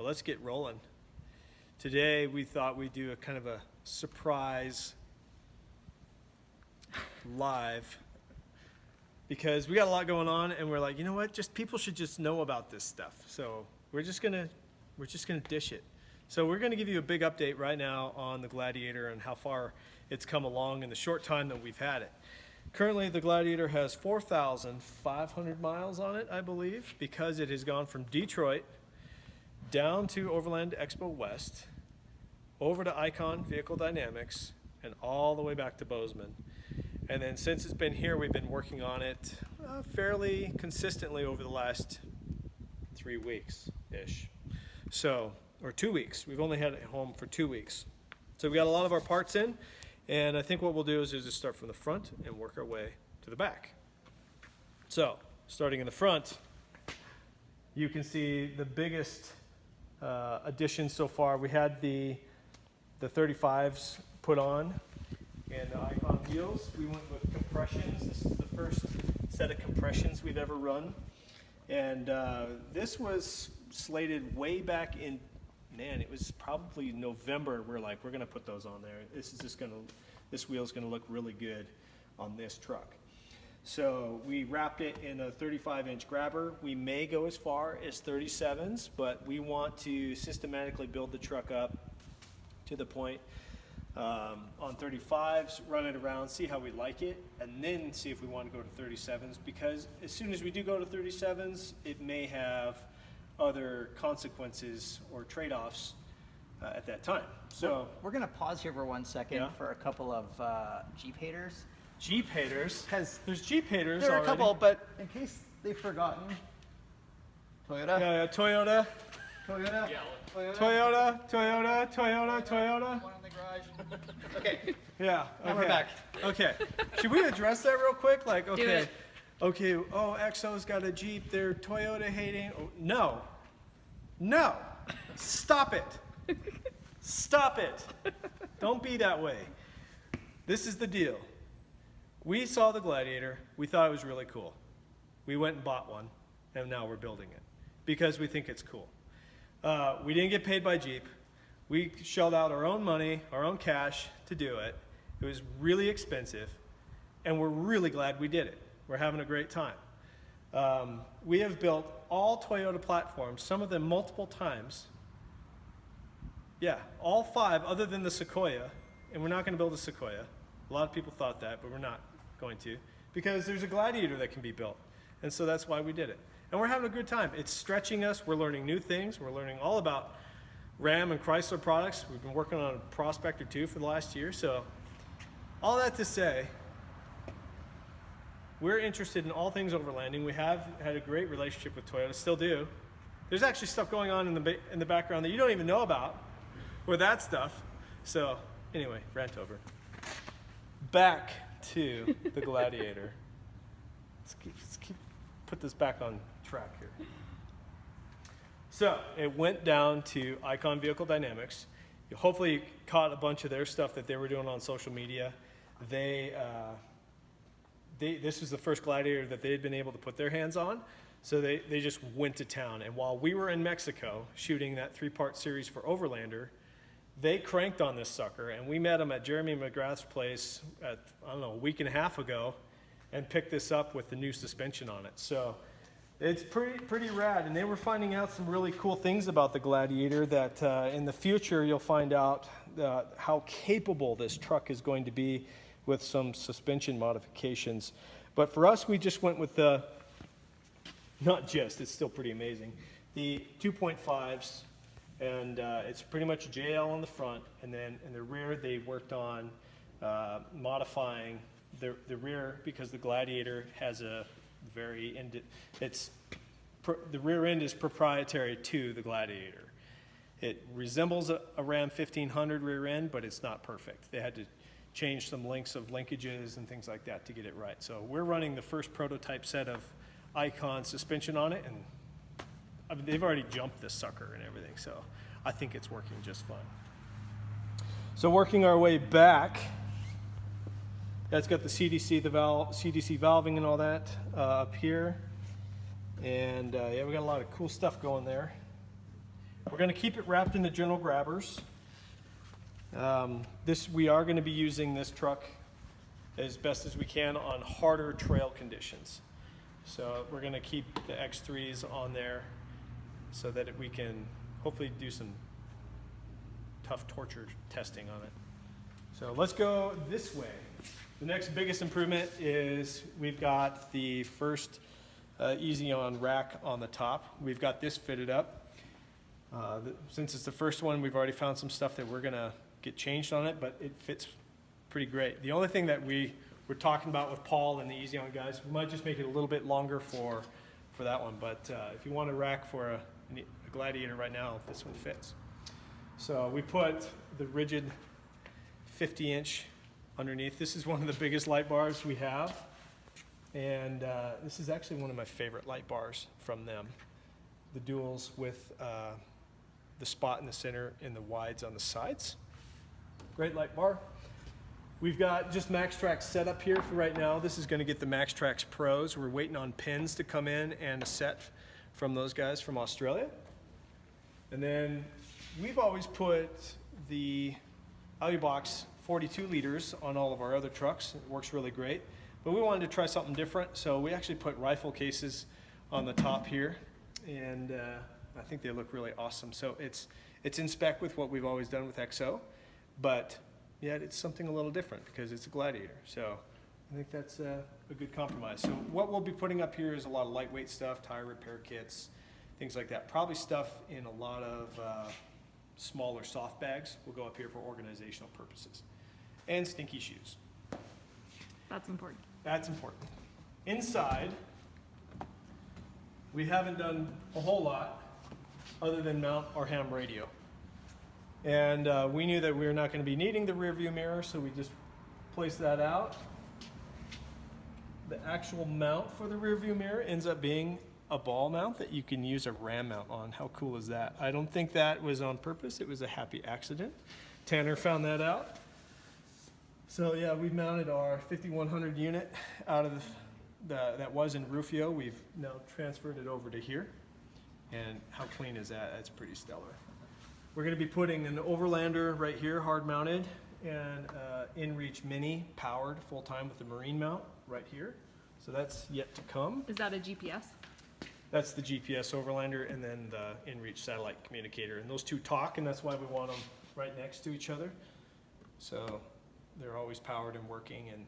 well, let's get rolling. Today we thought we'd do a kind of a surprise live because we got a lot going on, and we're like, you know what? Just people should just know about this stuff. So we're just gonna dish it. So we're gonna give you a big update right now on the Gladiator and how far it's come along in the short time that we've had it. Currently, the Gladiator has 4,500 miles on it, I believe, because it has gone from Detroit down to Overland Expo West, over to Icon Vehicle Dynamics, and all the way back to Bozeman. And then since it's been here, we've been working on it fairly consistently over the last 3 weeks-ish. So, or 2 weeks. We've only had it home for 2 weeks. So we got a lot of our parts in, and I think what we'll do is just start from the front and work our way to the back. So, starting in the front, you can see the biggest addition so far. We had the 35s put on and the Icon wheels. We went with compressions. This is the first set of compressions we've ever run. And this was slated way back in, man, it was probably November. We're like, we're gonna put those on there. This wheel's gonna look really good on this truck. So we wrapped it in a 35-inch grabber. We may go as far as 37s, but we want to systematically build the truck up to the point on 35s, run it around, see how we like it, and then see if we want to go to 37s, because as soon as we do go to 37s, it may have other consequences or trade-offs at that time. So we're going to pause here for 1 second for a couple of Jeep haters. Jeep haters? Because there's Jeep haters there are already. a couple, but in case they've forgotten, Toyota. Yeah, Toyota. Toyota. Yeah. Toyota. Toyota. One in the garage. Okay. Yeah. Now we're back. Okay. Should we address that real quick? Like, okay. Do it. Okay. Oh, Exo's got a Jeep. They're Toyota hating. Oh, no. No. Stop it. Stop it. Don't be that way. This is the deal. We saw the Gladiator. We thought it was really cool. We went and bought one, and now we're building it because we think it's cool. We didn't get paid by Jeep. We shelled out our own money, our own cash to do it. It was really expensive, and we're really glad we did it. We're having a great time. We have built all Toyota platforms, some of them multiple times. Yeah, all 5 other than the Sequoia, and we're not going to build a Sequoia. A lot of people thought that, but we're not going to, because there's a Gladiator that can be built, and so that's why we did it. And we're having a good time. It's stretching us. We're learning new things. We're learning all about Ram and Chrysler products. We've been working on a Prospect or 2 for the last year. So all that to say, we're interested in all things overlanding. We have had a great relationship with Toyota, still do. There's actually stuff going on in the background that you don't even know about with that stuff. So anyway, rant over. Back to the Gladiator. Let's keep put this back on track here. So it went down to Icon Vehicle Dynamics. You hopefully caught a bunch of their stuff that they were doing on social media. This was the first Gladiator that they had been able to put their hands on. So they just went to town. And while we were in Mexico shooting that 3-part series for Overlander, they cranked on this sucker. And we met them at Jeremy McGrath's place at, I don't know, a week and a half ago, and picked this up with the new suspension on it. So it's pretty rad. And they were finding out some really cool things about the Gladiator that in the future you'll find out how capable this truck is going to be with some suspension modifications. But for us, we just went with the, it's still pretty amazing, the 2.5s, and it's pretty much a JL on the front, and then in the rear they worked on modifying the rear, because the Gladiator has a very, the rear end is proprietary to the Gladiator. It resembles a Ram 1500 rear end, but it's not perfect. They had to change some lengths of linkages and things like that to get it right. So we're running the first prototype set of Icon suspension on it, and I mean, they've already jumped this sucker and everything, so I think it's working just fine. So working our way back, that's got the CDC valving and all that up here. And yeah, we got a lot of cool stuff going there. We're going to keep it wrapped in the general grabbers. We are going to be using this truck as best as we can on harder trail conditions. So we're going to keep the X3s on there so that we can hopefully do some tough torture testing on it. So let's go this way. The next biggest improvement is we've got the first Easy On rack on the top. We've got this fitted up. Since it's the first one, we've already found some stuff that we're gonna get changed on it, but it fits pretty great. The only thing that we're talking about with Paul and the Easy On guys, we might just make it a little bit longer for that one, but if you want a rack for a Gladiator right now, this one fits. So we put the rigid 50-inch underneath. This is one of the biggest light bars we have, and this is actually one of my favorite light bars from them. The duals with the spot in the center and the wides on the sides. Great light bar. We've got just MaxTrax set up here for right now. This is going to get the MaxTrax Pros. We're waiting on pins to come in and a set from those guys from Australia. And then we've always put the Alubox 42 liters on all of our other trucks. It works really great. But we wanted to try something different, so we actually put rifle cases on the top here, and I think they look really awesome. So it's in spec with what we've always done with XO, but yet it's something a little different because it's a Gladiator. So I think that's a good compromise. So what we'll be putting up here is a lot of lightweight stuff, tire repair kits, things like that. Probably stuff in a lot of smaller soft bags will go up here for organizational purposes. And stinky shoes. That's important. That's important. Inside, we haven't done a whole lot other than mount our ham radio. And we knew that we were not going to be needing the rear view mirror, so we just placed that out. The actual mount for the rear view mirror ends up being a ball mount that you can use a ram mount on. How cool is that? I don't think that was on purpose. It was a happy accident. Tanner found that out. So yeah, we've mounted our 5100 unit out of that was in Rufio. We've now transferred it over to here. And how clean is that? That's pretty stellar. We're going to be putting an Overlander right here, hard mounted, and InReach Mini powered full time with the marine mount right here. So that's yet to come. Is that a GPS? That's the GPS Overlander and then the InReach satellite communicator. And those two talk, and that's why we want them right next to each other. So they're always powered and working, and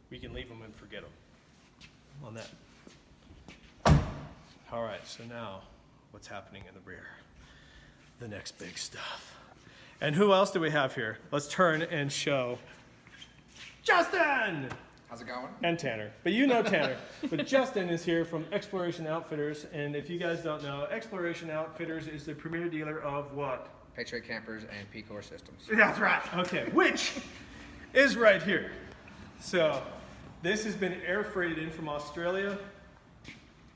we can leave them and forget them on that. All right, so now what's happening in the rear? The next big stuff. And who else do we have here? Let's turn and show Justin! How's it going? And Tanner. But you know Tanner. But Justin is here from Exploration Outfitters, and if you guys don't know, Exploration Outfitters is the premier dealer of what? Patriot campers and P-Core systems. That's right. Okay, which is right here. So this has been air freighted in from Australia.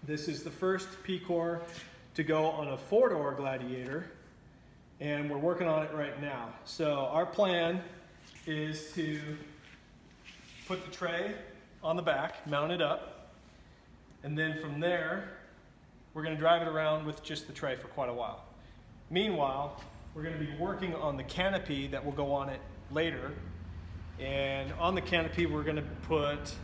This is the first P-Core to go on a 4-door Gladiator, and we're working on it right now. So our plan is to put the tray on the back, mount it up, and then from there, we're going to drive it around with just the tray for quite a while. Meanwhile, we're going to be working on the canopy that will go on it later. And on the canopy, we're going to put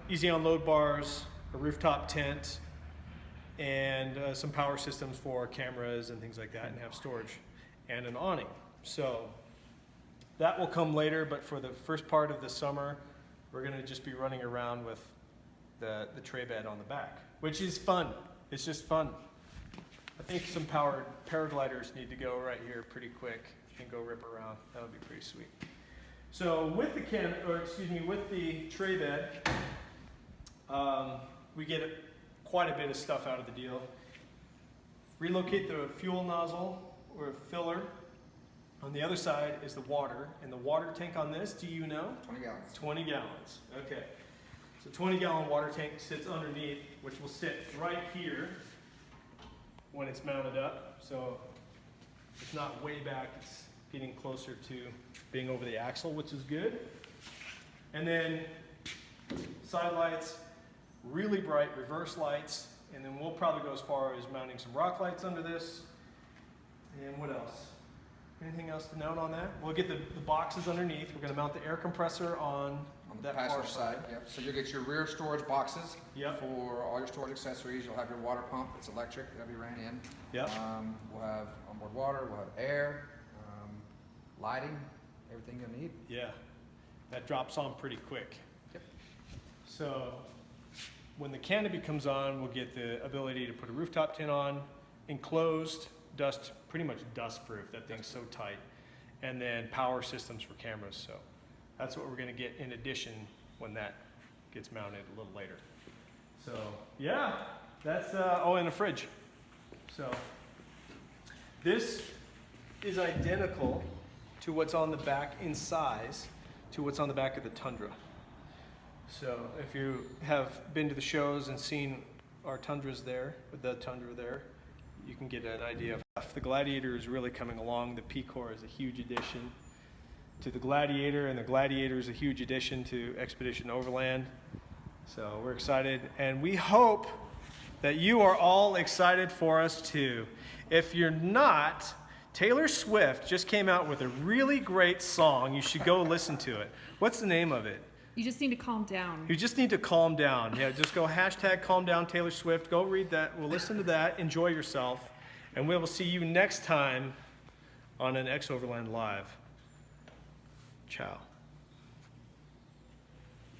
easy on load bars, a rooftop tent, and some power systems for cameras and things like that, and have storage and an awning. So that will come later, but for the first part of the summer, we're going to just be running around with the tray bed on the back, which is fun. It's just fun. I think some powered paragliders need to go right here pretty quick and go rip around. That would be pretty sweet. So with the with the tray bed, we get quite a bit of stuff out of the deal. Relocate the fuel nozzle or filler. On the other side is the water, and the water tank on this, do you know? 20 gallons. 20 gallons, okay. So 20-gallon water tank sits underneath, which will sit right here when it's mounted up. So it's not way back, it's getting closer to being over the axle, which is good. And then side lights, really bright reverse lights, and then we'll probably go as far as mounting some rock lights under this, And what else? Anything else to note on that? We'll get the boxes underneath. We're going to mount the air compressor on On the that far passenger side. side, yep. So you'll get your rear storage boxes Yep. for all your storage accessories. You'll have your water pump. It's electric. It'll be ran in. Yep. We'll have onboard water. We'll have air, lighting, everything you'll need. Yeah, that drops on pretty quick. Yep. So when the canopy comes on, we'll get the ability to put a rooftop tin on, enclosed, pretty much dust proof. That thing's so tight. And then power systems for cameras. So that's what we're going to get in addition when that gets mounted a little later. So yeah, that's, and a fridge. So this is identical to what's on the back in size to what's on the back of the Tundra. So if you have been to the shows and seen our Tundras there, the Tundra there, you can get an idea of how the Gladiator is really coming along. The P-Core is a huge addition to the Gladiator, and the Gladiator is a huge addition to Expedition Overland. So we're excited, and we hope that you are all excited for us too. If you're not, Taylor Swift just came out with a really great song. You should go listen to it. What's the name of it? You just need to calm down. You just need to calm down. Yeah, just go hashtag calm down Taylor Swift. Go read that. We'll listen to that. Enjoy yourself. And we will see you next time on an Overland Live. Ciao.